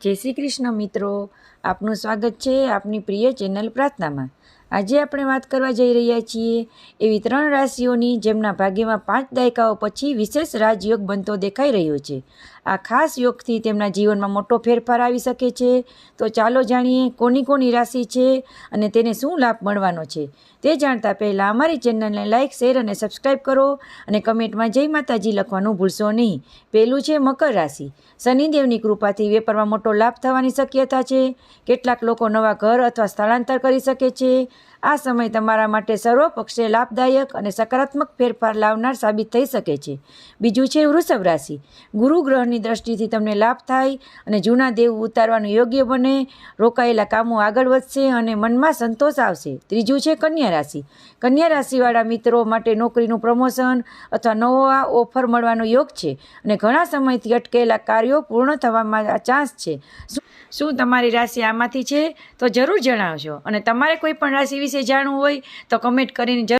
જય શ્રી કૃષ્ણ મિત્રો, આપનું સ્વાગત છે આપની પ્રિય ચેનલ પ્રાર્થનામાં। આજે આપણે વાત કરવા જઈ રહ્યા છીએ એવી 3 રાશિઓની જેમના ભાગ્યમાં 5 દાયકાઓ પછી વિશેષ રાજયોગ બનતો દેખાઈ રહ્યો છે। આ ખાસ યોગથી તેમના જીવનમાં મોટો ફેરફાર આવી શકે છે। તો ચાલો જાણીએ કોની કોની રાશિ છે અને તેને શું લાભ મળવાનો છે। તે જાણતા પહેલાં અમારી ચેનલને લાઇક, શેર અને સબસ્ક્રાઈબ કરો અને કમેન્ટમાં જય માતાજી લખવાનું ભૂલશો નહીં। પહેલું છે મકર રાશિ। શનિદેવની કૃપાથી વેપારમાં મોટો લાભ થવાની શક્યતા છે। કેટલાક લોકો નવા ઘર અથવા સ્થળાંતર કરી શકે છે। આ સમય તમારા માટે સર્વપક્ષે લાભદાયક અને સકારાત્મક ફેરફાર લાવનાર સાબિત થઈ શકે છે। બીજું છે વૃષભ રાશિ। ગુરુ ગ્રહની દ્રષ્ટિથી તમને લાભ થાય અને જૂના દેવ ઉતારવાનું યોગ્ય બને। રોકાયેલા કામો આગળ વધશે અને મનમાં સંતોષ આવશે। ત્રીજું છે કન્યા રાશિ। કન્યા રાશિવાળા મિત્રો માટે નોકરીનું પ્રમોશન અથવા નવા ઓફર મળવાનો યોગ છે અને ઘણા સમયથી અટકેલા કાર્યો પૂર્ણ થવામાં ચાન્સ છે। શું તમારી રાશિ આમાંથી છે? તો જરૂર જણાવજો અને તમારે કોઈ પણ રાશિ વિશે જાણવું હોય તો કમેન્ટ કરીને